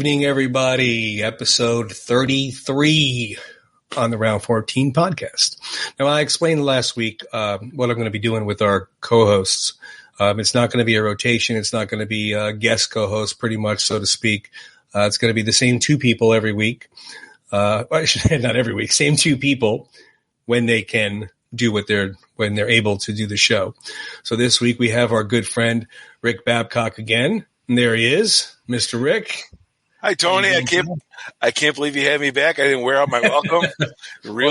evening, everybody. Episode 33 on the Round 14 podcast. Now, I explained last week what I'm going to be doing with our co-hosts. It's not going to be a rotation. It's not going to be a guest co-host, pretty much, so to speak. It's going to be the same two people every week. Not every week, same two people when they can do when they're able to do the show. So this week we have our good friend Rick Babcock again. And there he is, Mr. Rick. Hi, Tony. I can't believe you had me back. I didn't wear out my welcome.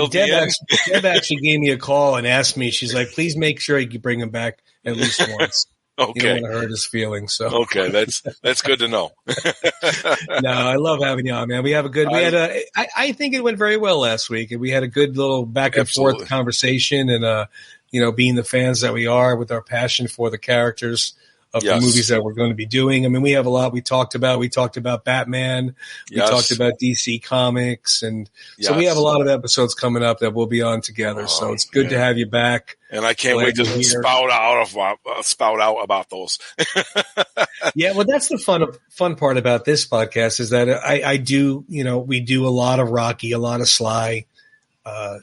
Deb actually gave me a call and asked me. She's like, "Please make sure you bring him back at least once." Okay. You don't want to hurt his feelings. So okay, that's good to know. No, I love having you on, man. I think it went very well last week, and we had a good little back and forth conversation, and being the fans that we are, with our passion for the characters of the movies that we're going to be doing. I mean, we have a lot we talked about. We talked about Batman. We talked about DC Comics. And so we have a lot of episodes coming up that we'll be on together. So it's good to have you back. And I can't wait to spout out about those. Yeah, well, that's the fun part about this podcast is that I do, we do a lot of Rocky, a lot of Sly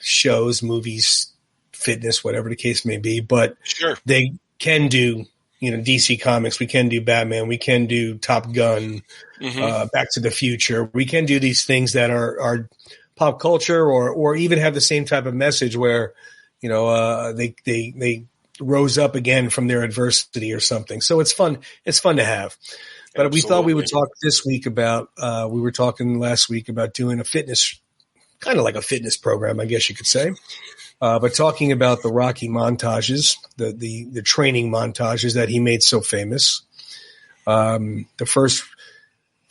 shows, movies, fitness, whatever the case may be. But they can do DC Comics, we can do Batman, we can do Top Gun, Back to the Future. We can do these things that are pop culture or even have the same type of message where, they rose up again from their adversity or something. So it's fun. It's fun to have. But we thought we would talk this week about, we were talking last week about doing a fitness, kind of like a fitness program, I guess you could say. But talking about the Rocky montages, the training montages that he made so famous. The first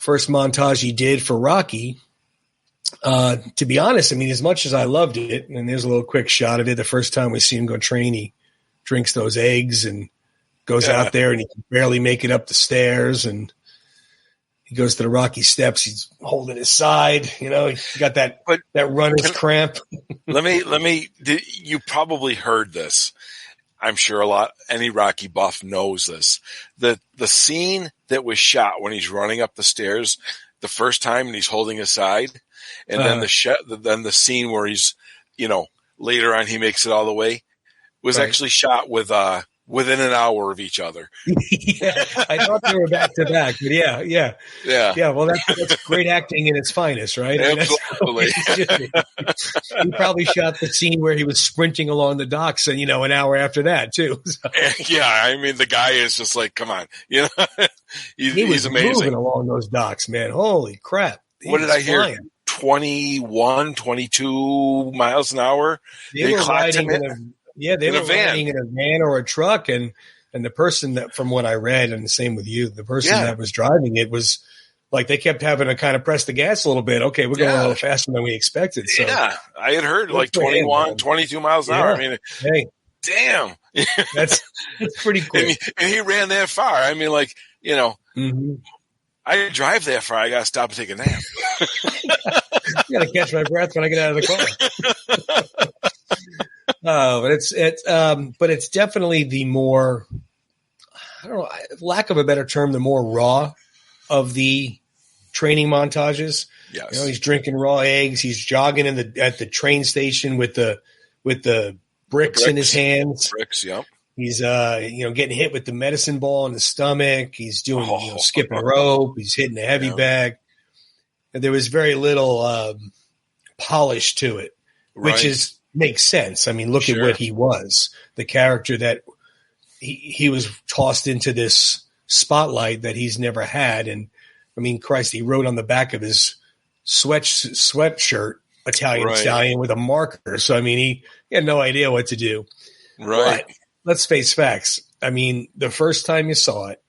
montage he did for Rocky, to be honest, I mean, as much as I loved it, and there's a little quick shot of it, the first time we see him go train, he drinks those eggs and goes out there and he can barely make it up the stairs, and he goes to the Rocky steps. He's holding his side, he got that runner's cramp. Let me. You probably heard this. I'm sure any Rocky buff knows this. The scene that was shot when he's running up the stairs the first time and he's holding his side, and then the scene where he's, later on he makes it all the way, was actually shot within an hour of each other. Yeah, I thought they were back to back, but yeah. Well, that's great acting in its finest, right? Absolutely. He probably shot the scene where he was sprinting along the docks, and an hour after that too. So. Yeah, I mean, the guy is just like, come on, he's amazing moving along those docks, man. Holy crap! What did I hear? 21, 22 miles an hour. They were riding they were riding in a van or a truck, and the person that, from what I read, and the same with you, the person that was driving it was like they kept having to kind of press the gas a little bit. Okay, we're going a little faster than we expected. So I had heard like 21, 22 miles an hour. I mean, hey, damn, that's pretty cool. And he ran that far. I mean, like I didn't drive that far. I got to stop and take a nap. I got to catch my breath when I get out of the car. But it's definitely the more, I don't know, lack of a better term, the more raw of the training montages. Yes. He's drinking raw eggs. He's jogging at the train station with the bricks in his hands. Bricks, yep. He's getting hit with the medicine ball in the stomach. He's doing skipping rope. He's hitting a heavy bag. And there was very little polish to it, which makes sense. I mean, look at what he was, the character that he was tossed into this spotlight that he's never had. And I mean, Christ, he wrote on the back of his sweatshirt, Italian Stallion, with a marker. So, I mean, he had no idea what to do. Right. But let's face facts. I mean, the first time you saw it,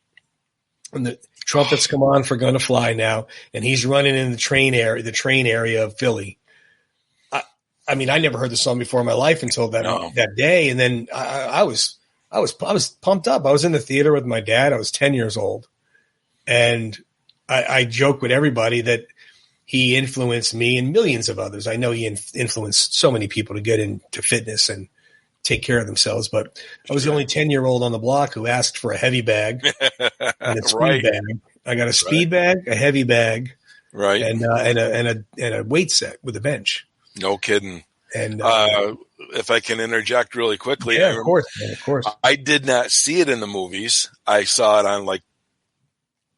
and the trumpets come on for Gonna Fly Now, and he's running in the train area of Philly. I mean, I never heard the song before in my life until that day, and then I was pumped up. I was in the theater with my dad. I was 10 years old, and I joke with everybody that he influenced me and millions of others. I know he influenced so many people to get into fitness and take care of themselves, but I was the only 10-year-old on the block who asked for a heavy bag and a speed bag. I got a speed bag, a heavy bag, Right. and a weight set with a bench. No kidding. And if I can interject really quickly, yeah, of course, man, of course. I did not see it in the movies. I saw it on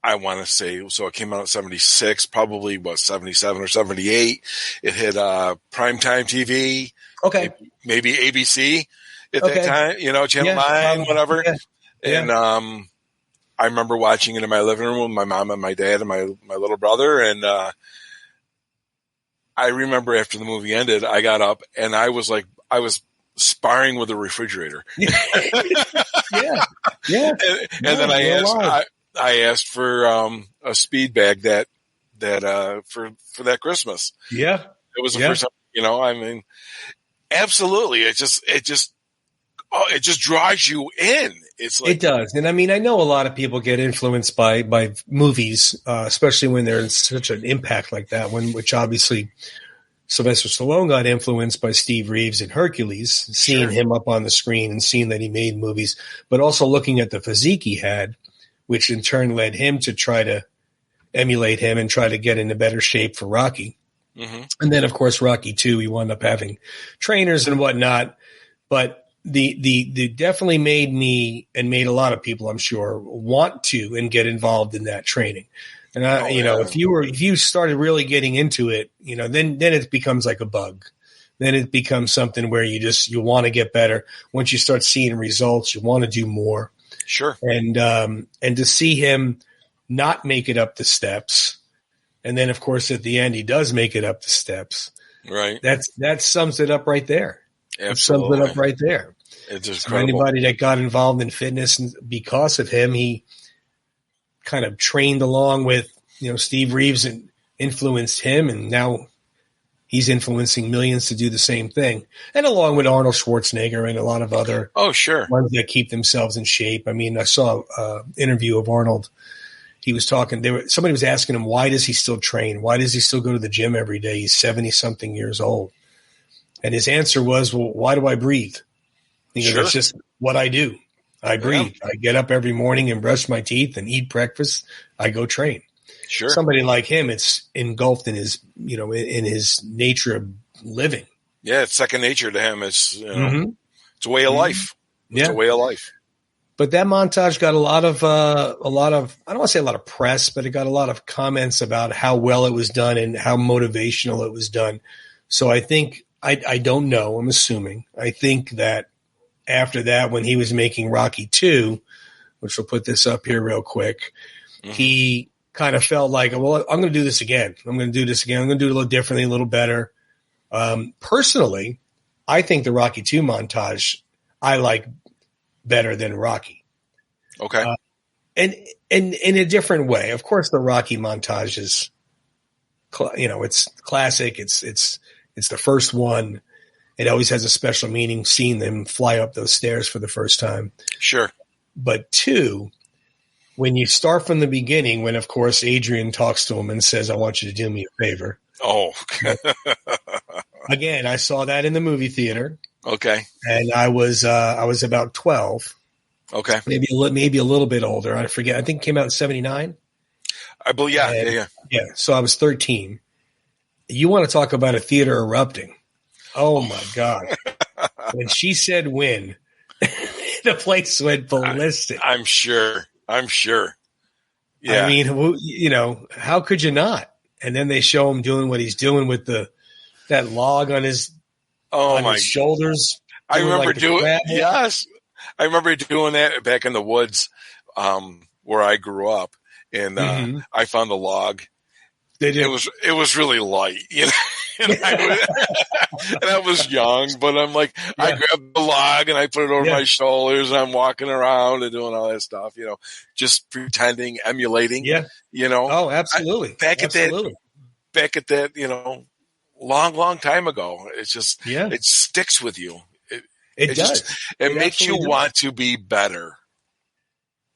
I want to say, so it came out in 76, probably 77 or 78. It hit primetime TV. Okay. Maybe ABC at that time, Channel 9, whatever. Yeah. And I remember watching it in my living room with my mom and my dad and my little brother. And I remember after the movie ended, I got up and I was sparring with the refrigerator. Yeah. And then I asked for a speed bag that for that Christmas. Yeah. It was the first time, absolutely. It just draws you in. It's like, it does. And I mean, I know a lot of people get influenced by movies, especially when there's such an impact like that one, which obviously Sylvester Stallone got influenced by Steve Reeves in Hercules, seeing him up on the screen and seeing that he made movies, but also looking at the physique he had, which in turn led him to try to emulate him and try to get into better shape for Rocky. Mm-hmm. And then, of course, Rocky 2, he wound up having trainers and whatnot. But the definitely made me and made a lot of people, I'm sure, want to and get involved in that training. And if you started really getting into it, then it becomes like a bug. Then it becomes something where you want to get better. Once you start seeing results, you want to do more. Sure. And to see him not make it up the steps, and then of course at the end he does make it up the steps. Right. That sums it up right there. Absolutely. It sums it up right there. It's just so anybody that got involved in fitness and because of him, he kind of trained along with Steve Reeves and influenced him, and now he's influencing millions to do the same thing. And along with Arnold Schwarzenegger and a lot of other ones that keep themselves in shape. I mean, I saw an interview of Arnold. He was talking, somebody was asking him, why does he still train? Why does he still go to the gym every day? He's 70-something years old. And his answer was, well, why do I breathe? It's just what I do. I breathe. I get up every morning and brush my teeth and eat breakfast. I go train. Sure. Somebody like him, it's engulfed in his, in his nature of living. Yeah, it's second nature to him. It's it's a way of life. It's a way of life. But that montage got a lot of I don't want to say a lot of press, but it got a lot of comments about how well it was done and how motivational it was done. So I think I don't know. I'm assuming. I think that after that, when he was making Rocky 2, which we'll put this up here real quick, he kind of felt like, well, I'm going to do this again. I'm going to do this again. I'm going to do it a little differently, a little better. Personally, I think the Rocky 2 montage I like better than Rocky. Okay. And in a different way. Of course, the Rocky montage is, it's classic. It's the first one. It always has a special meaning seeing them fly up those stairs for the first time. Sure. But 2, when you start from the beginning, when, of course, Adrian talks to him and says, I want you to do me a favor. Oh. Again, I saw that in the movie theater. Okay. And I was about 12. Okay. Maybe a little bit older. I forget. I think it came out in 79. I believe, yeah. So I was 13. You want to talk about a theater erupting. Oh my God. When she said win, the place went ballistic. I'm sure. Yeah. I mean, how could you not? And then they show him doing what he's doing with that log on his shoulders. I remember I remember doing that back in the woods where I grew up, and I found the log. It was really light, and I was young, but I'm like, I grabbed the log and I put it over my shoulders and I'm walking around and doing all that stuff, just pretending, emulating, Oh, absolutely. Back at that, long time ago. It's just, it sticks with you. It does. It makes you want to be better.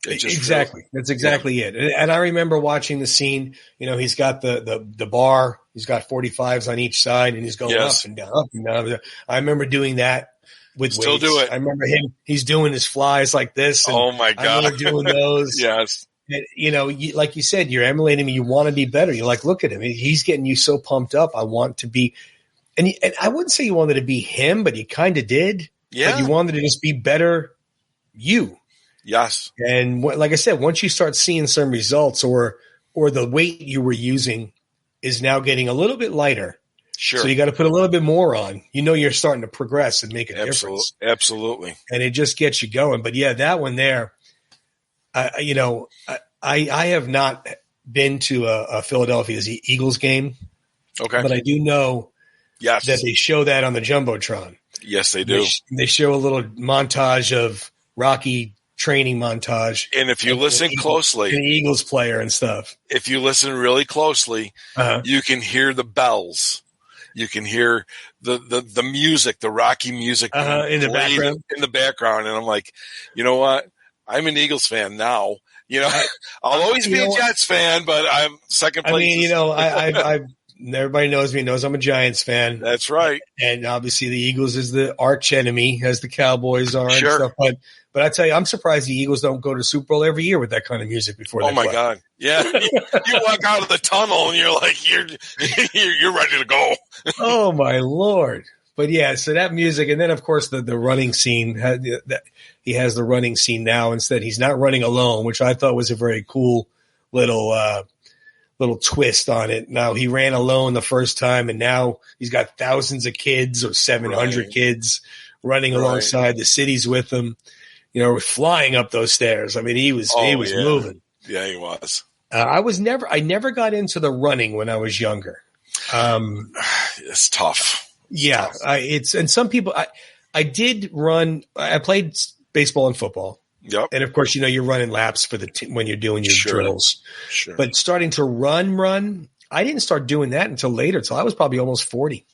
Exactly. That's exactly it. And I remember watching the scene, he's got the bar, he's got 45s on each side and he's going up and down, up and down. I remember doing that with weights. Do it. I remember he's doing his flies like this. And oh my God. I remember doing those. Yes. And, like you said, you're emulating him. You want to be better. You're like, look at him. He's getting you so pumped up. I want to be. And I wouldn't say you wanted to be him, but you kind of did. Yeah. But you wanted to just be better you. Yes. And like I said, once you start seeing some results or the weight you were using is now getting a little bit lighter. Sure. So you got to put a little bit more on. You're starting to progress and make a difference. Absolutely. And it just gets you going. But yeah, that one there, I have not been to a Philadelphia Eagles game. Okay. But I do know that they show that on the Jumbotron. Yes, they do. They show a little montage of Rocky training montage. And if you listen closely, an Eagles player and stuff. If you listen really closely, you can hear the bells. You can hear the music, the Rocky music in the background. In the background, and I'm like, you know what? I'm an Eagles fan now. I'll always be a Jets fan, but I'm second place. I everybody knows me, knows I'm a Giants fan. That's right. And obviously the Eagles is the arch enemy, as the Cowboys are and stuff. But I tell you, I'm surprised the Eagles don't go to Super Bowl every year with that kind of music before they play. Oh, my God. Yeah. You walk out of the tunnel and you're like, you're ready to go. Oh, my Lord. But, yeah, so that music. And then, of course, the running scene. He has the running scene now. Instead, he's not running alone, which I thought was a very cool little twist on it. Now, he ran alone the first time, and now he's got thousands of kids or 700 kids running alongside. The city's with him. Flying up those stairs. I mean, he was moving. Yeah, he was. I never got into the running when I was younger. It's tough. Yeah. And some people, I did run, I played baseball and football. Yep. And of course, you're running laps for when you're doing your drills. Sure. But starting to run, I didn't start doing that until later, until I was probably almost 40.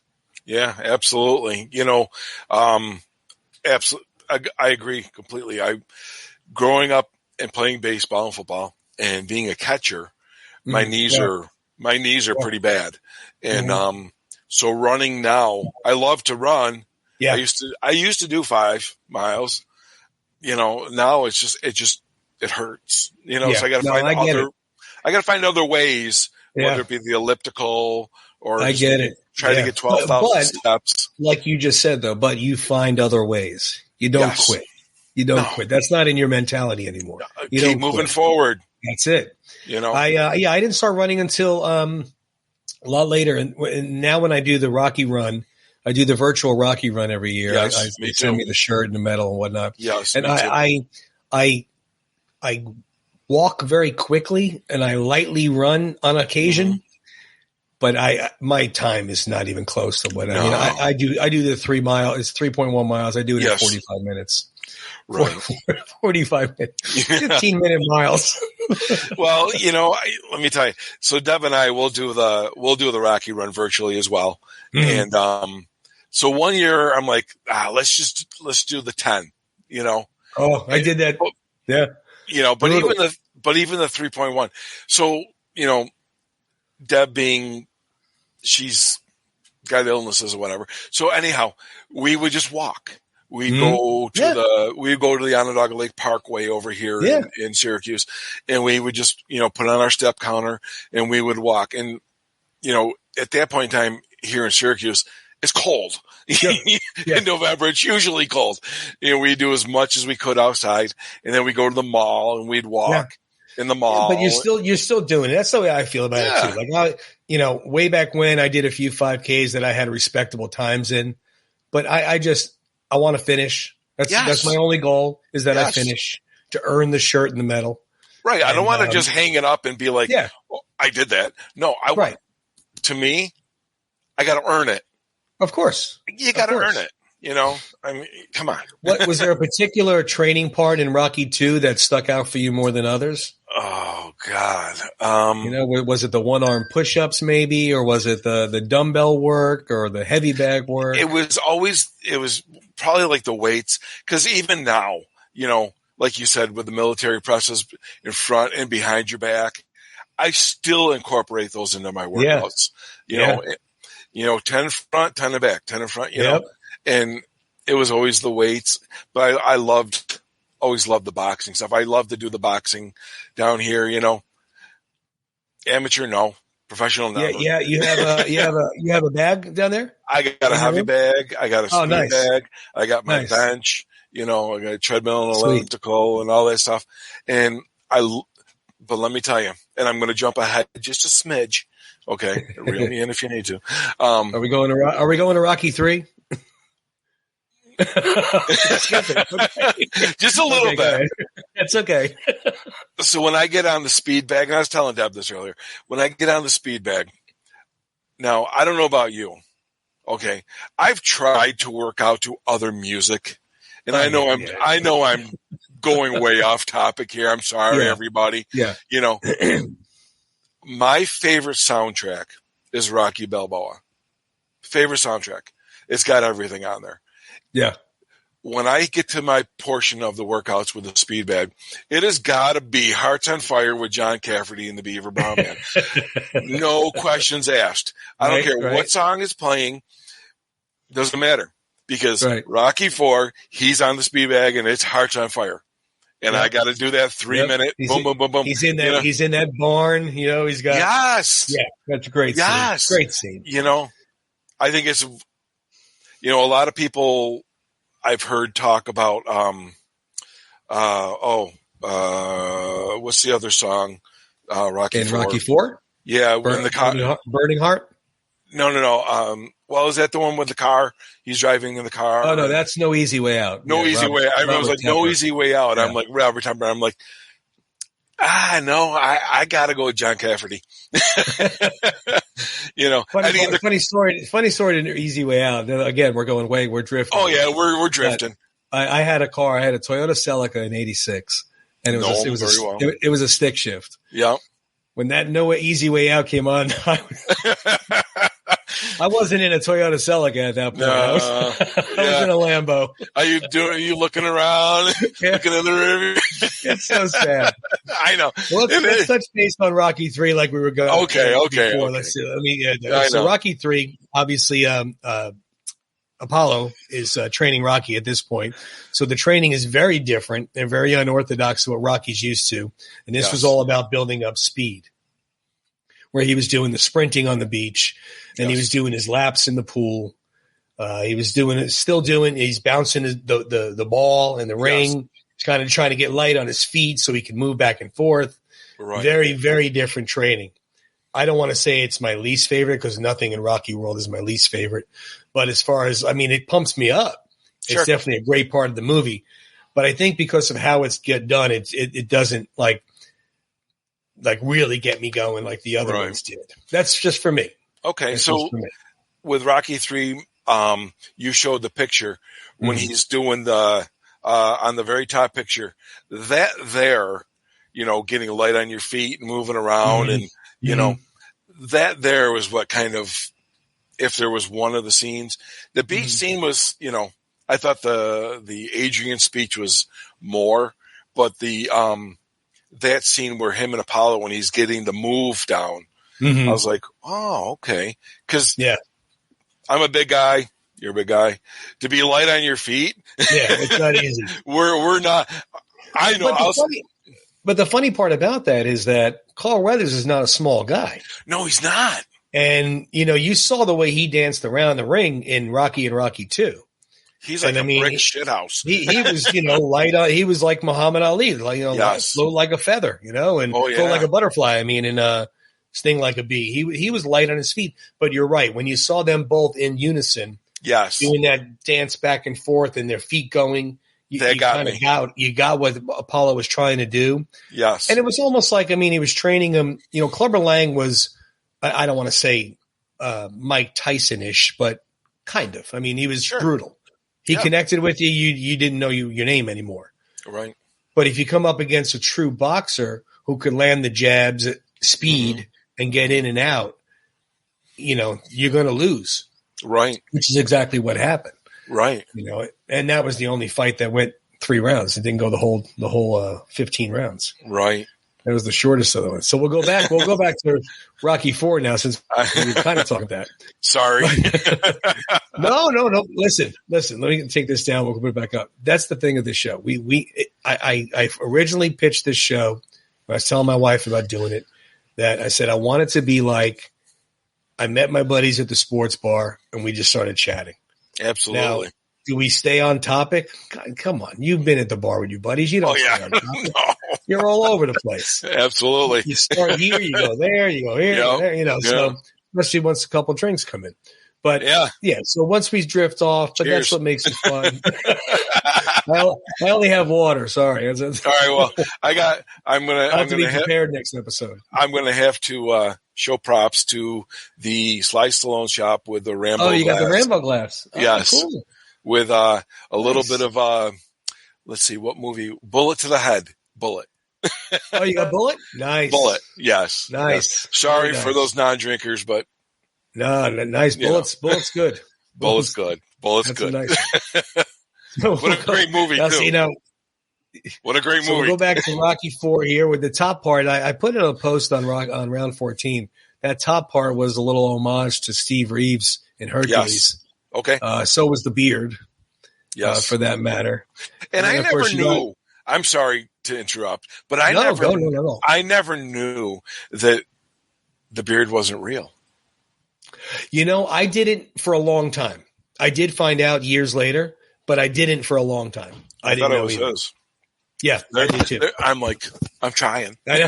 Yeah, absolutely. Absolutely. I agree completely. Growing up and playing baseball and football and being a catcher, my knees are pretty bad. And so running now, I love to run. Yeah. I used to do 5 miles. Now it hurts. So I got to find other ways, whether it be the elliptical or I get it. Try to get 12,000 steps. Like you just said though, but you find other ways. You don't quit. You don't quit. That's not in your mentality anymore. You keep moving forward. That's it. I didn't start running until a lot later. And now when I do the Rocky run, I do the virtual Rocky run every year. Yes, they send me the shirt and the medal and whatnot. Yes, and I walk very quickly and I lightly run on occasion. Mm-hmm. But my time is not even close to what I do. I do the 3 mile. It's 3.1 miles. I do it in 45 minutes. Right. 45 minutes, 15-minute miles. Well, let me tell you. So Deb and I will do the Rocky run virtually as well. Mm-hmm. And so one year I'm like, let's do the 10. Oh, I did that. Yeah. But even the 3.1. So Deb she's got illnesses or whatever. So anyhow, we would just walk. We'd go to the Onondaga Lake Parkway over here in Syracuse, and we would just, put on our step counter and we would walk. And, at that point in time here in Syracuse, it's cold. In November, it's usually cold. We do as much as we could outside, and then we go to the mall and we'd walk. In the mall. But you're still doing it. That's the way I feel about it too. Like way back when I did a few 5Ks that I had respectable times in, but I want to finish. That's my only goal is that I finish to earn the shirt and the medal. Right. I don't want to just hang it up and be like, oh, I did that. No, to me, I got to earn it. Of course. You got to earn it. I mean, come on. What was there a particular training part in Rocky 2 that stuck out for you more than others? Oh God. Was it the 1-arm push-ups maybe, or was it the dumbbell work or the heavy bag work? It was probably like the weights. 'Cause even now, like you said, with the military presses in front and behind your back, I still incorporate those into my workouts. 10 in front, 10 in back, 10 in front, and it was always the weights, but I loved always loved the boxing stuff. I love to do the boxing down here, Amateur, no. Professional, no. Yeah. You have a bag down there? I got a heavy bag. I got a speed bag. I got my bench. I got a treadmill and elliptical and all that stuff. And but let me tell you, and I'm going to jump ahead just a smidge. Okay, reel me in if you need to. Are we going to Rocky 3? Just a little bit. It's okay. So when I get on the speed bag, and I was telling Deb this earlier, when I get on the speed bag, now I don't know about you. Okay, I've tried to work out to other music, and I know I'm going way off topic here. I'm sorry, everybody. Yeah, my favorite soundtrack is Rocky Balboa. Favorite soundtrack. It's got everything on there. Yeah. When I get to my portion of the workouts with the speed bag, it has got to be Hearts on Fire with John Cafferty and the Beaver Brown Band. No questions asked. I don't care what song is playing. Doesn't matter. Because Rocky 4, he's on the speed bag and it's Hearts on Fire. And I got to do that 3-minute boom, boom, boom, boom. He's in that. He's in that barn. He's got. Yes. Yeah, that's a great scene. Yes. Great scene. I think it's. A lot of people I've heard talk about. What's the other song? Rocky in 4. Rocky 4. Yeah, in the car. Burning Heart. No. Well, is that the one with the car? He's driving in the car. Oh no, that's No Easy Way Out. No Easy Way. I was like, No Easy Way Out. Yeah. I'm like Robert Temper. I'm like, no, I gotta go with John Cafferty. Funny story to Easy Way Out. Again, we're drifting. Oh yeah, we're drifting. I had a car. I had a Toyota Celica in '86, and it was a stick shift. Yeah. When that No Easy Way Out came on, I wasn't in a Toyota Celica at that point. I was in a Lambo. Are you looking around? Looking in the rear? It's so sad. I know. Well, let's touch base on Rocky 3 like we were going. Okay. Let's see. So Rocky 3, obviously, Apollo is training Rocky at this point. So the training is very different and very unorthodox to what Rocky's used to. And this was all about building up speed, where he was doing the sprinting on the beach and he was doing his laps in the pool. He's bouncing the ball in the ring. He's kind of trying to get light on his feet so he can move back and forth. Right. Very, very different training. I don't want to say it's my least favorite because nothing in Rocky World is my least favorite. But as far as, it pumps me up. Sure. It's definitely a great part of the movie. But I think because of how it's done, it doesn't like really get me going like the other ones did. That's just for me. Okay. So with Rocky 3, you showed the picture when he's doing the, on the very top picture that there, getting light on your feet and moving around and, that there was what kind of, if there was one of the scenes, the beach scene was, I thought the Adrian speech was more, but that scene where him and Apollo, when he's getting the move down, I was like, oh, okay. Cause I'm a big guy. You're a big guy. To be light on your feet. It's not easy. We're not, I know. But the funny part about that is that Carl Weathers is not a small guy. No, he's not. And, you saw the way he danced around the ring in Rocky and Rocky 2. He's like a brick shithouse. He was, light on. He was like Muhammad Ali, float like a feather, and float like a butterfly. And sting like a bee. He was light on his feet. But you're right. When you saw them both in unison, doing that dance back and forth and their feet going, you got what Apollo was trying to do. Yes. And it was almost like, he was training him. Clubber Lang was, I don't want to say Mike Tyson-ish, but kind of. He was brutal. He connected with you. You didn't know your name anymore. Right. But if you come up against a true boxer who could land the jabs at speed and get in and out, you're going to lose. Right. Which is exactly what happened. Right. And that was the only fight that went 3 rounds. It didn't go the whole 15 rounds. Right. That was the shortest of the ones. So we'll go back. We'll go back to Rocky IV now, since we were kind of talking that. Sorry. No. Listen. Let me take this down. We'll put it back up. That's the thing of this show. I originally pitched this show. I was telling my wife about doing it. That I said I want it to be like I met my buddies at the sports bar and we just started chatting. Absolutely. Now, do we stay on topic? God, come on. You've been at the bar with your buddies. You don't stay on topic. No. You're all over the place. Absolutely. You start here, you go there, you go here, you go there, so especially once a couple drinks come in. But so once we drift off, but that's what makes it fun. I only have water. Sorry. All right. Well, I'm gonna be prepared next episode. I'm gonna have to show props to the Sly Stallone shop with the Rambo. Oh, you glass. got the Rambo glass. Oh, yes, cool. With a little bit of let's see, what movie? Bullet to the Head. Bullet. Oh, you got Bullet? Nice. Bullet. Yes. Nice. Yes. Sorry for those non-drinkers, but no, nice. Bullet's good. Bullet's good. Bullet's good. Nice. What a great movie, too. What a great movie. We'll go back to Rocky IV here with the top part. I put in a post on round 14. That top part was a little homage to Steve Reeves in Hercules. Yes. Okay. So was the beard. Yes. For that matter. And I never knew. I'm sorry to interrupt, but I never knew that the beard wasn't real. I didn't for a long time. I did find out years later, but I didn't for a long time. I didn't know it was his. Yeah, I did too. I'm trying. I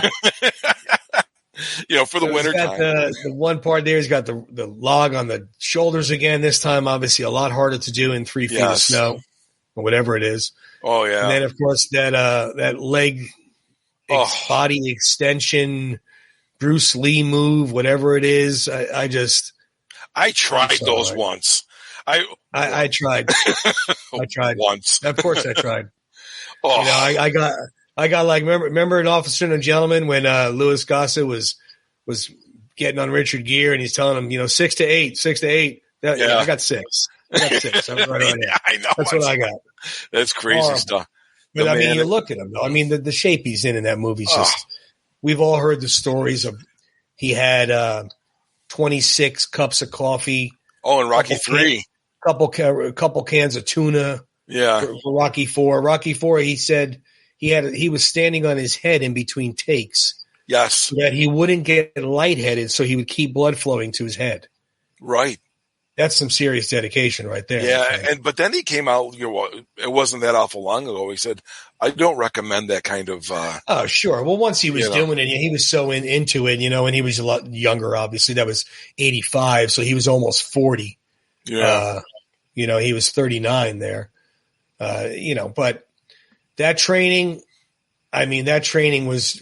know. For the winter time. The one part there, he's got the log on the shoulders again. This time, obviously, a lot harder to do in 3 feet of snow or whatever it is. Oh yeah. And then, of course, that leg body extension, Bruce Lee move, whatever it is. I tried those once. I tried. I tried once. Of course, I tried. I got like remember an Officer and a Gentleman when Louis Gossett was getting on Richard Gere and he's telling him 6 to 8. I got 6. I was right on there. I know. That's what I got. That's crazy stuff. But you look at him though. I mean, the shape he's in that movie is just. We've all heard the stories of he had 26 cups of coffee. Oh, and Rocky III. Couple cans of tuna. Yeah. For Rocky IV. Rocky IV, he said he was standing on his head in between takes. Yes. So that he wouldn't get lightheaded, so he would keep blood flowing to his head. Right. That's some serious dedication right there. Yeah, but then he came out, it wasn't that awful long ago. He said, I don't recommend that kind of oh, sure. Well, once he was doing it, he was so into it, and he was a lot younger, obviously. That was 85, so he was almost 40. Yeah. He was 39 there. But that training was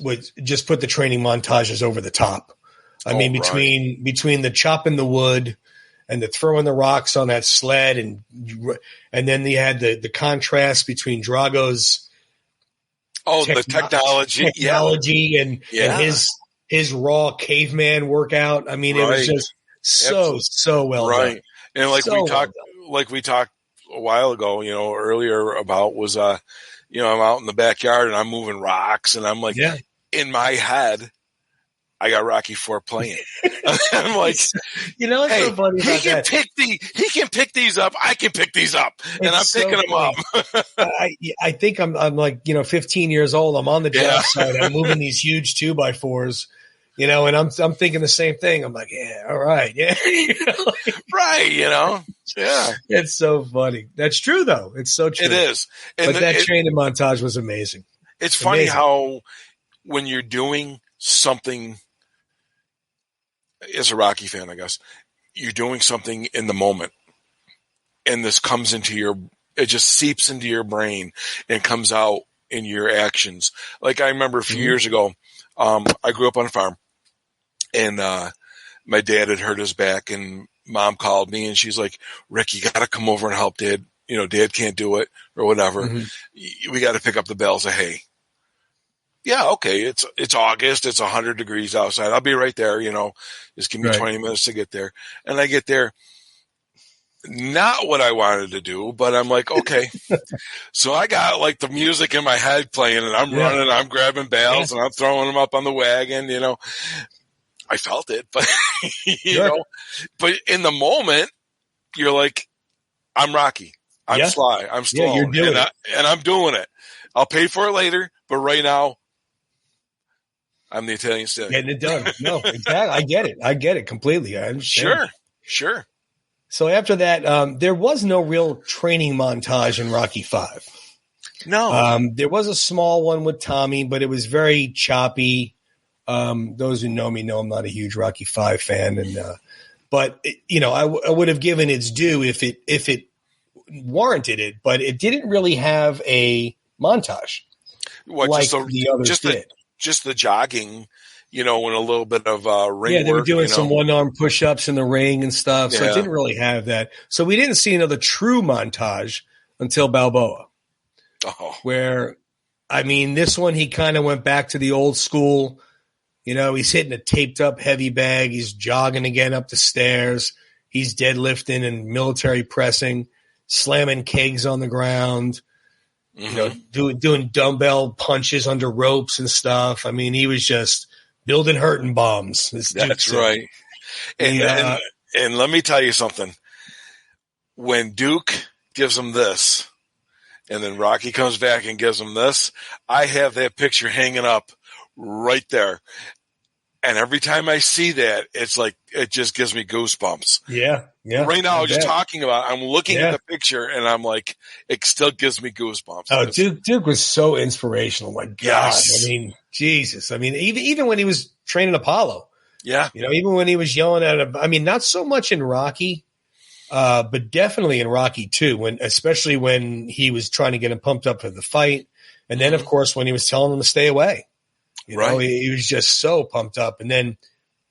just put the training montages over the top. Between the chopping the wood and the throwing the rocks on that sled, and then they had the contrast between Drago's the technology and his raw caveman workout. I mean, it was just so well done. And like we talked a while ago, earlier about was I'm out in the backyard and I'm moving rocks and I'm like in my head I got Rocky IV playing. I'm like, it's so funny about he can pick these up. I can pick these up, and I'm picking them up. I think I'm like 15 years old. I'm on the job site. I'm moving these huge 2x4s, and I'm thinking the same thing. I'm like, yeah, all right, yeah, right, yeah. It's so funny. That's true, though. It's so true. It is. And but that training montage was amazing. It's funny how when you're doing something. As a Rocky fan, I guess, you're doing something in the moment and this comes into it just seeps into your brain and comes out in your actions. Like I remember a few years ago, I grew up on a farm and my dad had hurt his back and Mom called me and she's like, Rick, you got to come over and help Dad. Dad can't do it or whatever. Mm-hmm. We got to pick up the bales of hay. Yeah, okay. It's August. It's 100 degrees outside. I'll be right there. Just give me 20 minutes to get there. And I get there. not what I wanted to do, but I'm like, okay. So I got like the music in my head playing, and I'm running, I'm grabbing bales, and I'm throwing them up on the wagon, I felt it, but, but in the moment, you're like, I'm Rocky. I'm Sly. I'm Stallone. You're doing it. And I'm doing it. I'll pay for it later, but right now, I'm the Italian Stallion. Getting it done. No, exactly. I get it completely. I understand. Sure. So after that, there was no real training montage in Rocky V. No. There was a small one with Tommy, but it was very choppy. Those who know me know I'm not a huge Rocky V fan, but I would have given its due if it warranted it, but it didn't really have a montage the others did. Just the jogging, and a little bit of ring work. Yeah, they were doing some one-arm push-ups in the ring and stuff, so it didn't really have that. So we didn't see another true montage until Balboa, where, this one he kind of went back to the old school. He's hitting a taped-up heavy bag. He's jogging again up the stairs. He's deadlifting and military pressing, slamming kegs on the ground. Doing dumbbell punches under ropes and stuff. He was just building hurting bombs. That's right. And let me tell you something. When Duke gives him this, and then Rocky comes back and gives him this, I have that picture hanging up right there. And every time I see that, it's like, it just gives me goosebumps. Yeah. Right now, just talking about it, I'm looking at the picture and I'm like, it still gives me goosebumps. Oh, Duke was so inspirational. My God. Yes. Jesus. Even when he was training Apollo. Yeah. Even when he was yelling at him, not so much in Rocky, but definitely in Rocky too, especially when he was trying to get him pumped up for the fight. And then, of course, when he was telling him to stay away. He was just so pumped up. And then,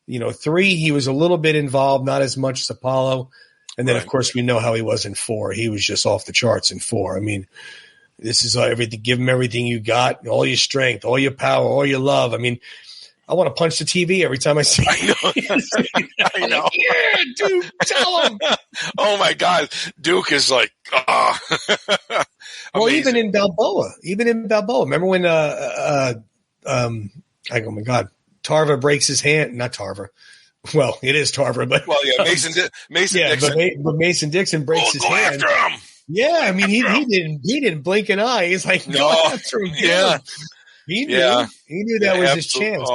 3, he was a little bit involved, not as much as Apollo. And then, of course, we know how he was in 4. He was just off the charts in 4. This is everything. Give him everything you got, all your strength, all your power, all your love. I want to punch the TV every time I see it. I know. Yeah, Duke, tell him. Oh, my God. Duke is like, Well, even in Balboa. Remember when oh my God, Tarver breaks his hand. Not Tarver. Well, it is Tarver, but Mason Dixon. But Mason Dixon breaks his hand. After him. Yeah, he didn't blink an eye. He's like, go after him. Yeah, he knew that was his chance.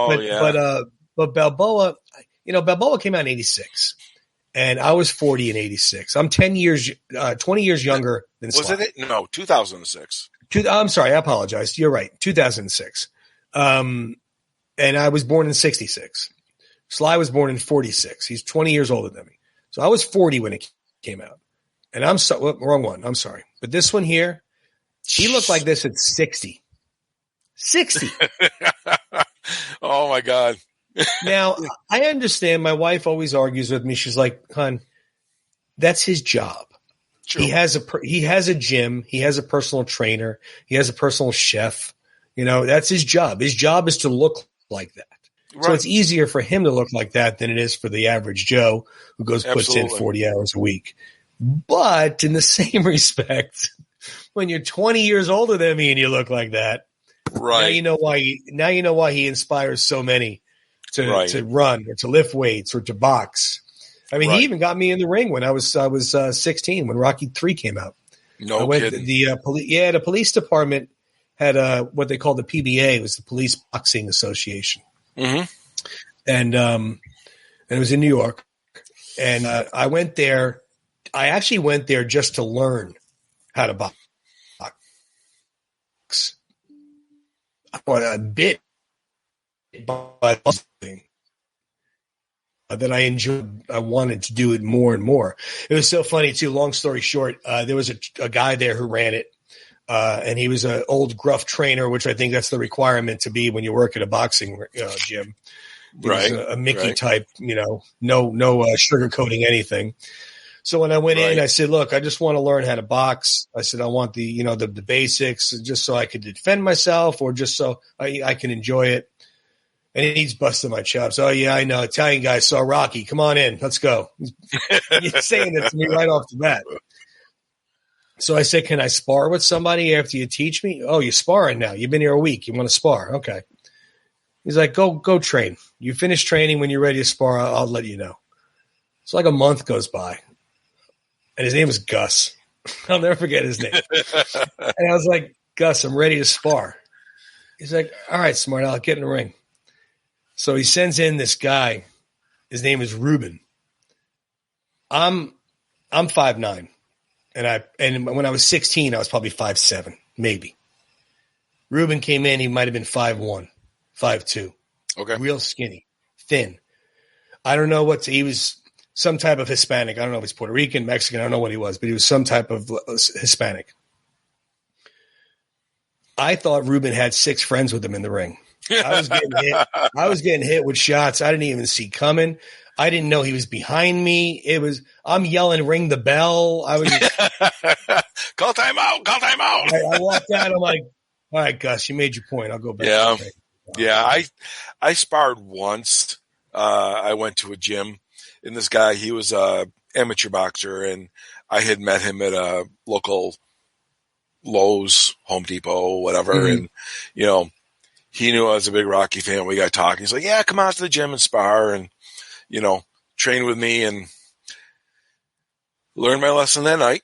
But Balboa, Balboa came out in '86, and I was 40 in '86. I'm 20 years younger than Sly. Was it? No, 2006. I'm sorry, I apologize. You're right, 2006. And I was born in 66. Sly was born in 46. He's 20 years older than me. So I was 40 when it came out. And wrong one. I'm sorry. But this one here, he looked like this at 60. 60. Oh my God. Now, I understand. My wife always argues with me. She's like, hon, that's his job. True. He has a gym. He has a personal trainer. He has a personal chef. That's his job. His job is to look like that. Right. So it's easier for him to look like that than it is for the average Joe who puts in 40 hours a week. But in the same respect, when you're 20 years older than me and you look like that, right? Now you know why he inspires so many to run or to lift weights or to box. He even got me in the ring when I was 16 when Rocky III came out. No kidding. The police department had what they called the PBA, it was the Police Boxing Association. Mm-hmm. And it was in New York. And I went there. I actually went there just to learn how to box. A bit, but that I enjoyed. I wanted to do it more and more. It was so funny too. Long story short, there was a guy there who ran it. And he was an old gruff trainer, which I think that's the requirement to be when you work at a boxing gym. He was a Mickey type, no sugarcoating anything. So when I went in, I said, look, I just want to learn how to box. I said, I want the basics just so I could defend myself or just so I can enjoy it. And he's busting my chops. Oh, yeah, I know. Italian guy saw Rocky. Come on in. Let's go. He's saying that to me right off the bat. So I said, can I spar with somebody after you teach me? Oh, you're sparring now. You've been here a week. You want to spar. Okay. He's like, go train. You finish training. When you're ready to spar, I'll let you know. So like a month goes by. And his name is Gus. I'll never forget his name. And I was like, Gus, I'm ready to spar. He's like, all right, smart I'll get in the ring. So he sends in this guy. His name is Ruben. I'm 5'9". And when I was 16, I was probably 5'7", maybe. Ruben came in, he might have been 5'1", 5'2". Okay. Real skinny, thin. I don't know he was some type of Hispanic. I don't know if he's Puerto Rican, Mexican. I don't know what he was, but he was some type of Hispanic. I thought Ruben had 6 friends with him in the ring. I was getting hit with shots I didn't even see coming. I didn't know he was behind me. I'm yelling, ring the bell. I was call time out. I walked out. I'm like, all right, Gus, you made your point. I'll go back. Yeah. Yeah. I sparred once. I went to a gym, and this guy, he was a amateur boxer, and I had met him at a local Lowe's, Home Depot, whatever. Mm-hmm. And, he knew I was a big Rocky fan. We got talking. He's like, yeah, come out to the gym and spar and, train with me, and learned my lesson that night.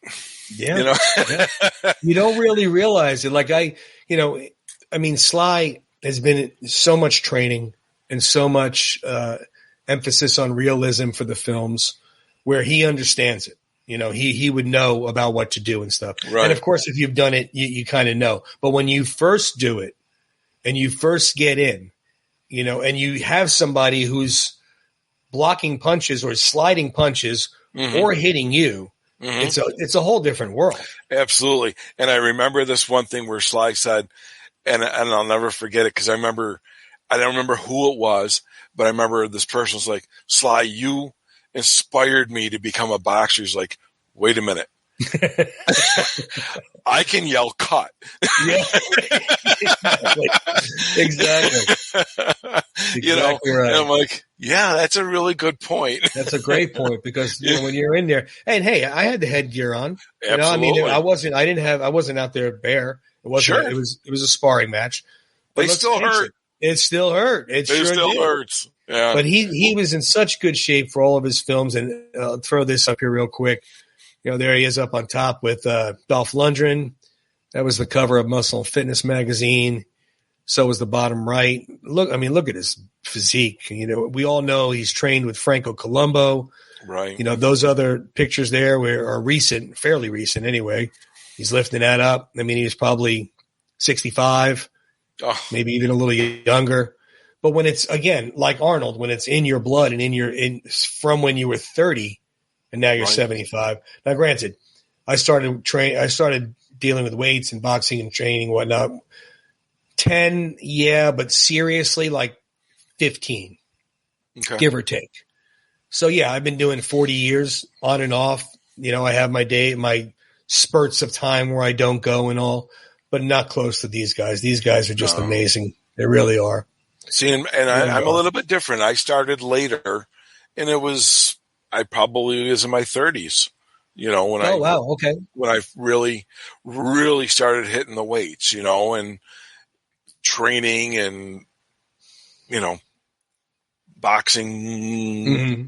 Yeah. Yeah. You don't really realize it. Like Sly has been so much training and so much emphasis on realism for the films where he understands it. He would know about what to do and stuff. Right. And of course, if you've done it, you kind of know. But when you first do it and you first get in, and you have somebody who's blocking punches or sliding punches mm-hmm. or hitting you, mm-hmm. it's a whole different world. Absolutely. And I remember this one thing where Sly said, and I'll never forget it, because I don't remember who it was, but I remember this person was like, Sly, you inspired me to become a boxer. He's like, wait a minute. I can yell cut. Yeah. Exactly. Right. And I'm like, yeah, that's a really good point. That's a great point, because when you're in there, and hey, I had the headgear on. Absolutely. I wasn't out there bare. It wasn't. Sure. It was a sparring match. But it still hurt. It still hurt. It sure still did. hurts. Yeah. But he was in such good shape for all of his films. And I'll throw this up here real quick. There he is up on top with Dolph Lundgren. That was the cover of Muscle and Fitness magazine. So was the bottom right. Look at his physique. We all know he's trained with Franco Columbu. Right. Those other pictures there are recent, fairly recent anyway. He's lifting that up. I mean, he was probably 65, maybe even a little younger. But when it's, again, like Arnold, when it's in your blood and from when you were 30 and now you're right. 75. Now, granted, I started dealing with weights and boxing and training and whatnot. 10, yeah, but seriously, like 15, okay. Give or take. So, yeah, I've been doing 40 years on and off. I have my spurts of time where I don't go and all, but not close to these guys. These guys are just amazing. They really are. See, and I'm a little bit different. I started later, and I probably was in my 30s. When I really, really started hitting the weights, and training and, boxing, mm-hmm.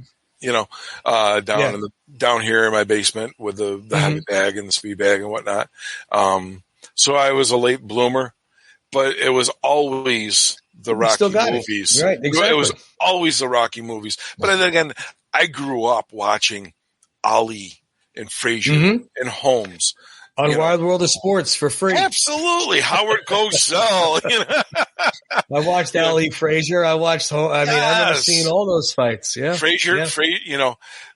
Down here in my basement with the mm-hmm. heavy bag and the speed bag and whatnot. So I was a late bloomer, but it was always the Rocky movies. Right, exactly. It was always the Rocky movies. But then again, I grew up watching Ali and Frazier mm-hmm. and Holmes. On Wild World of Sports for free. Absolutely. Howard Cosell. I watched Ali Frazier. I remember seeing all those fights. Yeah. Frazier, yeah.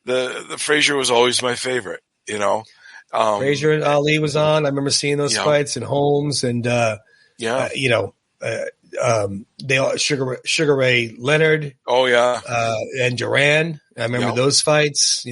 The Frazier was always my favorite, Frazier and Ali was on. I remember seeing those fights, and Holmes and, they all, Sugar Ray Leonard. Oh yeah. And Duran. I remember those fights,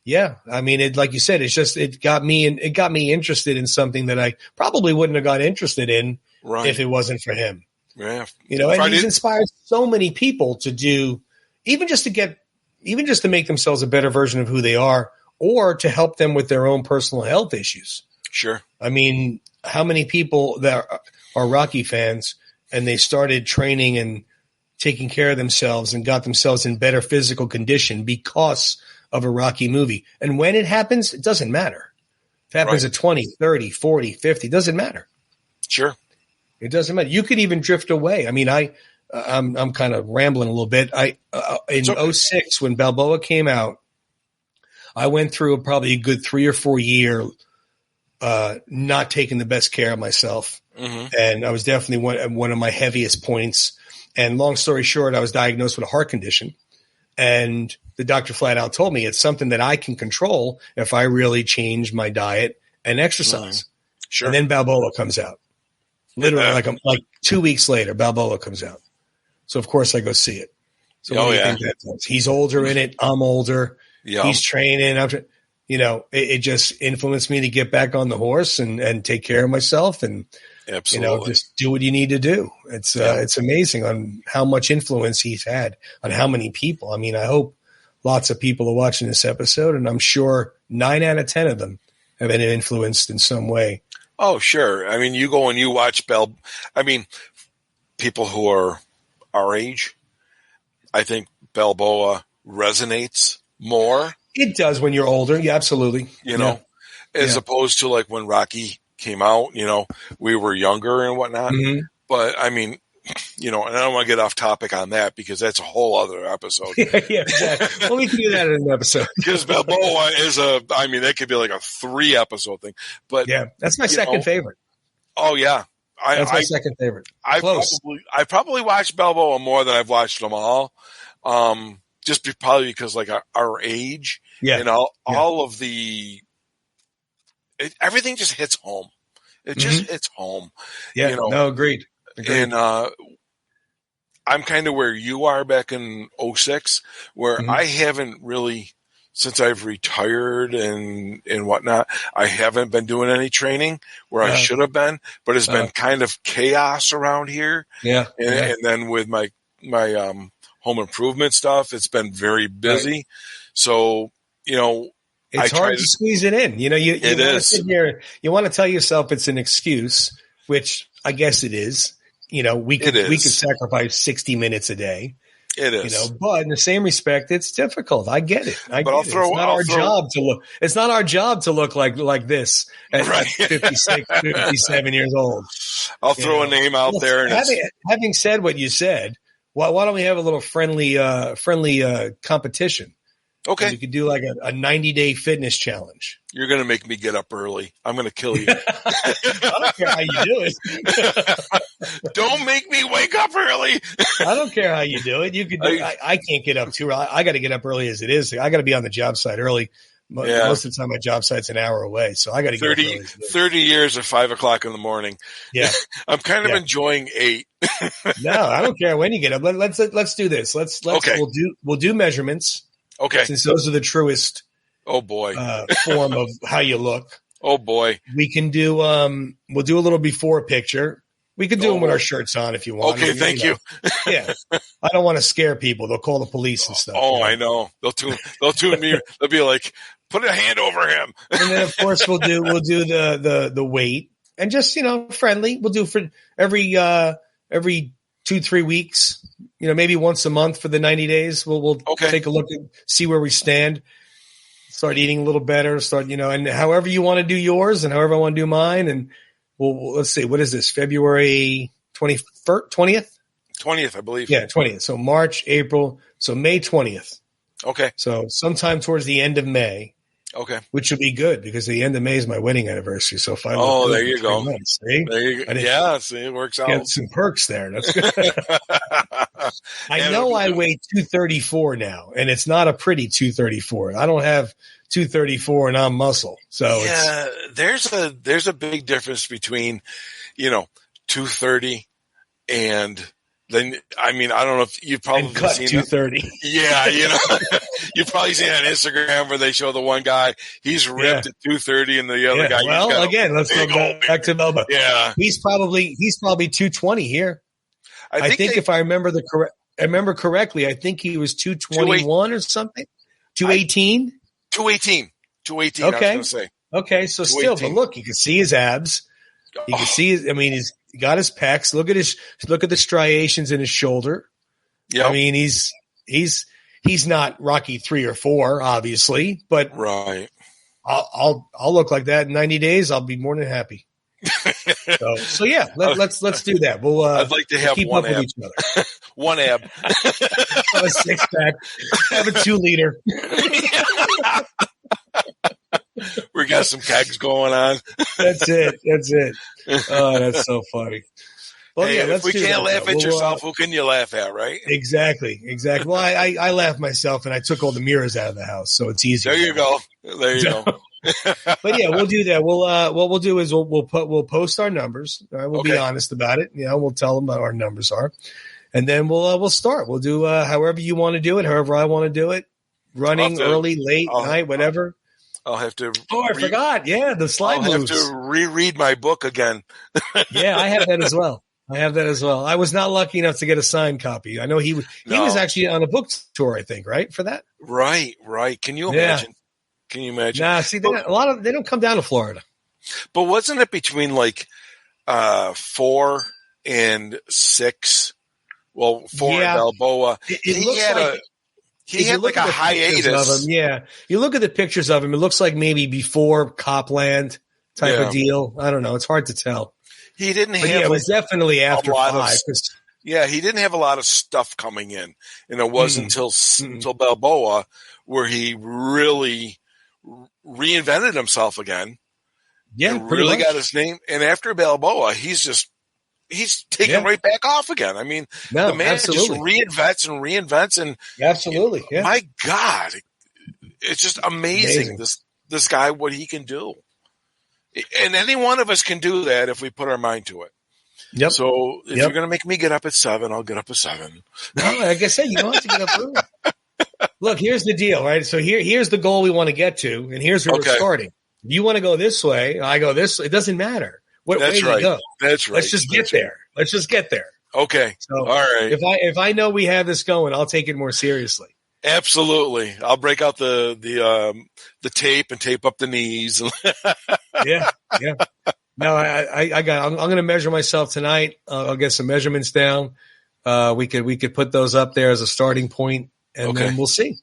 Yeah, I mean, like you said, it got me interested in something that I probably wouldn't have got interested in if it wasn't for him. Yeah. And he's inspired so many people to do, even just to make themselves a better version of who they are, or to help them with their own personal health issues. Sure. I mean, how many people that are Rocky fans and they started training and taking care of themselves and got themselves in better physical condition because of a Rocky movie. And when it happens, it doesn't matter. If it happens at 20, 30, 40, 50, it doesn't matter. Sure. It doesn't matter. You could even drift away. I mean, I'm kind of rambling a little bit. In 06, when Balboa came out, I went through probably a good 3 or 4 year not taking the best care of myself. Mm-hmm. And I was definitely one of my heaviest points. And long story short, I was diagnosed with a heart condition. And the doctor flat out told me it's something that I can control if I really change my diet and exercise. Mm-hmm. Sure. And then Balboa comes out. Literally, like 2 weeks later, Balboa comes out. So, of course, I go see it. So what do you think that does? He's older in it. I'm older. Yeah. He's training. It just influenced me to get back on the horse and take care of myself and, absolutely, just do what you need to do. It's amazing on how much influence he's had on how many people. I mean, I hope lots of people are watching this episode, and I'm sure 9 out of 10 of them have been influenced in some way. Oh, sure. I mean, you go and you watch people who are our age, I think Balboa resonates more. It does when you're older. Yeah, absolutely. As opposed to like when Rocky came out, we were younger and whatnot. Mm-hmm. But I mean, and I don't want to get off topic on that because that's a whole other episode. Yeah, exactly. Well, we can do that in an episode. Because Balboa is that could be like a 3 episode thing. But yeah, that's my second favorite. Oh yeah. That's my second favorite. I probably watched Balboa more than I've watched them all. Probably because like our age and all of everything just hits home. It just hits home. Yeah. No, agreed. And I'm kind of where you are back in 06, where I haven't really, since I've retired and whatnot, I haven't been doing any training where I should have been, but it's been kind of chaos around here. Yeah. And then with my home improvement stuff, it's been very busy. Right. So, it's hard to squeeze it in. You want to sit here, you want to tell yourself it's an excuse, which I guess it is. We could sacrifice 60 minutes a day. It is. But in the same respect, it's difficult. I get it. It's not our job to look like this at 56, 57 years old. I'll throw a name out there. Having said what you said, why don't we have a little friendly competition? Okay. We could do like a 90-day fitness challenge. You're going to make me get up early. I'm going to kill you. I don't care how you do it. Don't make me wake up early. I don't care how you do it. You could. I can't get up too early. I got to get up early as it is. I got to be on the job site early. Most of the time, my job site's an hour away, so I got to get up early. 30 years at 5 o'clock in the morning. Yeah, I'm kind of enjoying 8. No, I don't care when you get up. Let's do this. Okay. We'll do measurements. Okay. Since those are the truest. Oh boy. Form of how you look. Oh boy. We can do. We'll do a little before picture. We can do them with our shirts on if you want. Okay, thank you. Yeah, I don't want to scare people. They'll call the police and stuff. Oh, I know. They'll tune me. They'll be like, put a hand over him. And then of course we'll do the weight and just friendly. We'll do for every 2-3 weeks. Maybe once a month for the 90 days. We'll take a look and see where we stand. Start eating a little better. And however you want to do yours and however I want to do mine. And let's see, what is this? February 20th? 20th, I believe. Yeah, 20th. So March, April. So May 20th. Okay. So sometime towards the end of May. Okay. Which will be good because the end of May is my wedding anniversary. So if I there you go. Months, see? There you go. See, it works out. Get some perks there. That's good. I know I weigh 234 now, and it's not a pretty 234. I don't have 234 and I'm muscle. So there's a big difference between, 230 and then, I mean, I don't know if you've probably seen 230. Yeah, you've probably seen on Instagram where they show the one guy, he's ripped at 230 and the other guy. Well, again, let's go back to Melba. Yeah. He's probably 220 here. I think if I remember correctly, I think he was 221 or something. 218? 218. 218, okay. I was going to say. Okay, so still, but look, you can see his abs. You can see he's got his pecs. Look at the striations in his shoulder. Yep. I mean, he's not Rocky 3 or 4, obviously, but right. I'll look like that in 90 days. I'll be more than happy. so yeah, let's do that. We'll I'd like to have keep one up ab. with each other. One ab. Have a 6-pack. Have a 2-liter. We got some kegs going on. That's it. Oh, that's so funny. Well, hey, yeah, if we can't laugh at yourself, who can you laugh at, right? Exactly. Well, I laughed myself, and I took all the mirrors out of the house, so it's easy. There you go. But yeah, we'll do that. We'll what we'll do is we'll post our numbers. All right? We'll be honest about it. We'll tell them what our numbers are, and then we'll start. We'll do however you want to do it, however I want to do it. Running early, late, night, whatever. I'll have to. I forgot. Yeah, the slide moves. I'll have to reread my book again. Yeah, I have that as well. I was not lucky enough to get a signed copy. I know he was actually on a book tour, I think, right? For that? Right. Can you imagine? Yeah. Can you imagine? Nah, see, they don't come down to Florida. But wasn't it between like 4 and 6? Well, 4 and Balboa. He had like a hiatus. Yeah. You look at the pictures of him, it looks like maybe before Copland type of deal. I don't know. It's hard to tell. He didn't have it was definitely after 5. He didn't have a lot of stuff coming in. And it wasn't until Balboa where he really reinvented himself again. Yeah, and really got his name. And after Balboa, he's taken right back off again. I mean, the man just reinvents and absolutely. Yeah. My God, it's just amazing. This guy, what he can do. And any one of us can do that if we put our mind to it. Yep. So if you're going to make me get up at 7, I'll get up at 7. No, like I said, you don't have to get up early. Look, here's the deal, right? So here's the goal we want to get to, and here's where we're starting. If you want to go this way, I go this. It doesn't matter what way you go. That's right. Let's just get there. Let's just get there. Okay. So all right. If I know we have this going, I'll take it more seriously. Absolutely. I'll break out the tape and tape up the knees. Yeah. No, I'm going to measure myself tonight. I'll get some measurements down. We could put those up there as a starting point, and then we'll see.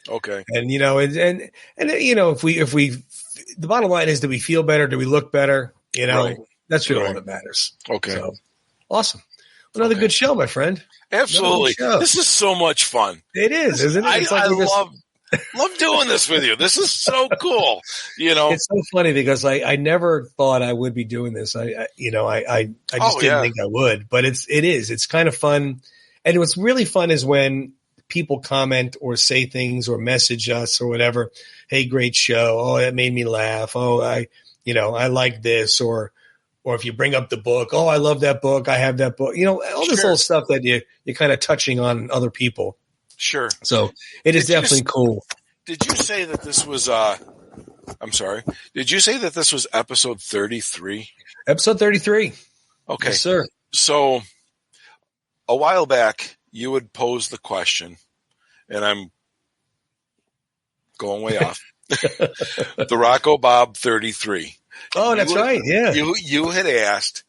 Okay. And if we the bottom line is, do we feel better? Do we look better? That's really all that matters. Okay. So, awesome. Another good show, my friend. Absolutely. This is so much fun. It is, isn't it? I love doing this with you. This is so cool. It's so funny because I never thought I would be doing this. I just didn't think I would, but it's kind of fun. And what's really fun is when people comment or say things or message us or whatever. Hey, great show. Oh, that made me laugh. Oh, I like this, or if you bring up the book, oh, I love that book. I have that book. All this little stuff that you're kind of touching on other people. Sure. So it is definitely cool. Did you say that this was, I'm sorry. Did you say that this was episode 33? Episode 33. Okay. Yes, sir. So a while back, you would pose the question, and I'm going way off. The Rocco Bob 33. Oh, that's right. Yeah. You had asked,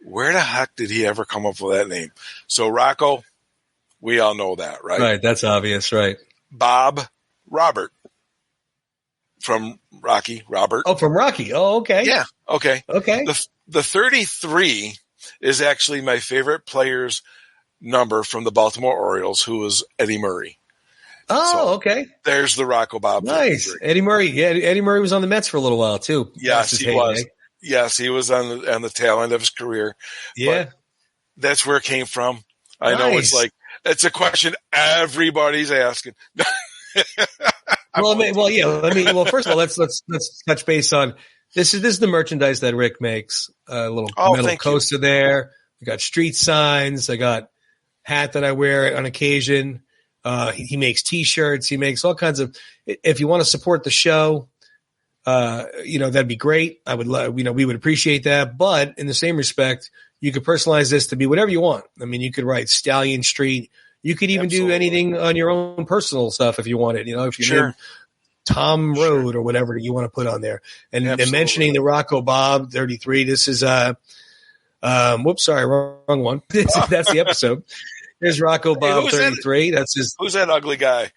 where the heck did he ever come up with that name? So Rocco, we all know that, right? Right. That's obvious. Right. Bob, Robert. From Rocky, Robert. Oh, from Rocky. Oh, okay. Yeah. Okay. Okay. The 33 is actually my favorite player's number from the Baltimore Orioles, who was Eddie Murray. Oh, okay. There's the Rocco Bob. Nice. 33. Eddie Murray. Yeah, Eddie Murray was on the Mets for a little while too. Yes, he was. Yes, he was on the tail end of his career. Yeah. But that's where it came from. I know it's a question everybody's asking. First of all, let's touch base on this is the merchandise that Rick makes. A little metal coaster there. We got street signs. I got hat that I wear on occasion. He makes T-shirts. He makes all kinds of. If you want to support the show, that'd be great. I would love. We would appreciate that. But in the same respect, you could personalize this to be whatever you want. I mean, you could write Stallion Street. You could even do anything on your own personal stuff if you wanted. You know, if you name Tom Road or whatever you want to put on there. And mentioning the Rocco Bob 33, this is whoops, sorry, wrong one. That's the episode. There's Rocco Bob 33. That's his. Who's that ugly guy?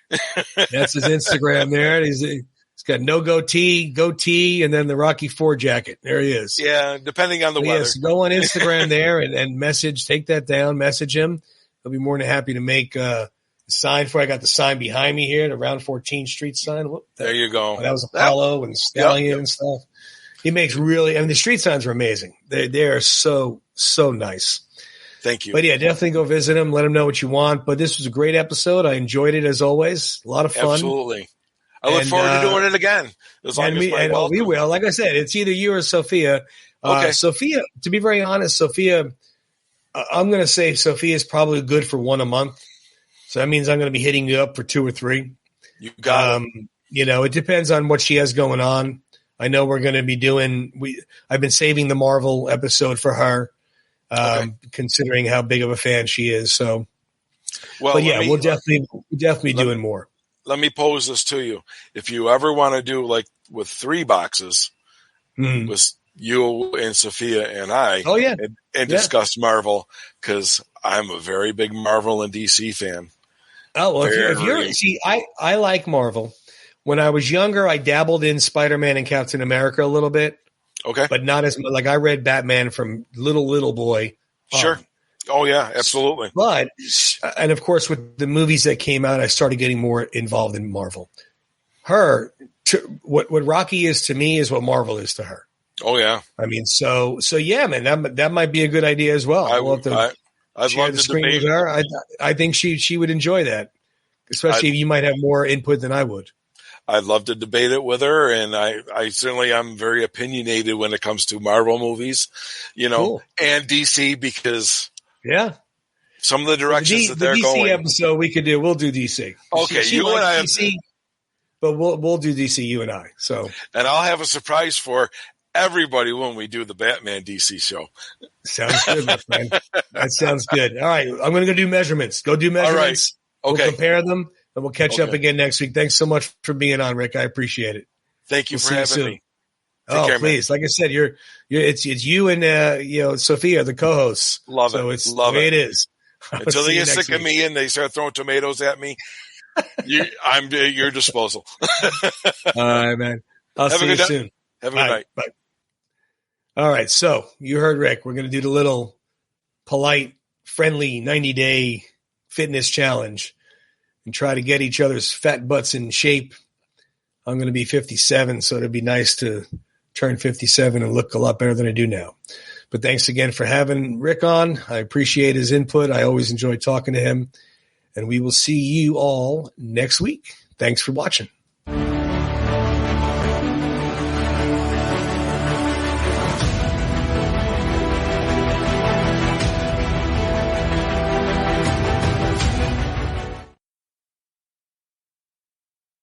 That's his Instagram there. He's got no goatee, and then the Rocky IV jacket. There he is. Yeah, depending on the weather. Yes, go on Instagram there and message. Take that down. Message him. He'll be more than happy to make a sign for. I got the sign behind me here, the Round 14th Street sign. There you go. That was Apollo and Stallion and stuff. He makes the street signs are amazing. They are so nice. Thank you. But yeah, definitely go visit him. Let him know what you want. But this was a great episode. I enjoyed it as always. A lot of fun. Absolutely. I look forward to doing it again. We will. Like I said, it's either you or Sophia. Okay. Sophia, to be very honest, I'm going to say Sophia is probably good for one a month. So that means I'm going to be hitting you up for 2 or 3. You got it. You know, it depends on what she has going on. I know we're going to be I've been saving the Marvel episode for her, considering how big of a fan she is. So, we'll definitely be doing more. Let me pose this to you. If you ever want to do like with 3 boxes with you and Sophia and I and discuss Marvel, because I'm a very big Marvel and DC fan. Oh, well, I like Marvel. When I was younger, I dabbled in Spider-Man and Captain America a little bit. Okay. But not as much. Like I read Batman from little boy. Sure. Oh, yeah, absolutely. And of course, with the movies that came out, I started getting more involved in Marvel. What Rocky is to me is what Marvel is to her. Oh, yeah. I mean, so yeah, man, that might be a good idea as well. I'd love to screen with her. I think she would enjoy that, especially if you might have more input than I would. I'd love to debate it with her, and I certainly am very opinionated when it comes to Marvel movies, and DC, because some of the directions that they're going. The DC episode we'll do DC. Okay, you and I DC, but we'll do DC, you and I. So, and I'll have a surprise for everybody when we do the Batman DC show. Sounds good, my friend. That sounds good. All right, I'm going to go do measurements. Go do measurements. All right. Okay. We'll compare them. And we'll catch up again next week. Thanks so much for being on, Rick. I appreciate it. Thank you for having me. Take care, please. Man. Like I said, it's you and Sophia, the co-hosts. Love it. So it's the way it is. Until they get sick of me and they start throwing tomatoes at me, I'm at your disposal. All right, man. I'll see you soon. Have a good night. Bye. All right. So you heard Rick. We're going to do the little polite, friendly 90-day fitness challenge and try to get each other's fat butts in shape. I'm going to be 57, so it'd be nice to turn 57 and look a lot better than I do now. But thanks again for having Rick on. I appreciate his input. I always enjoy talking to him. And we will see you all next week. Thanks for watching.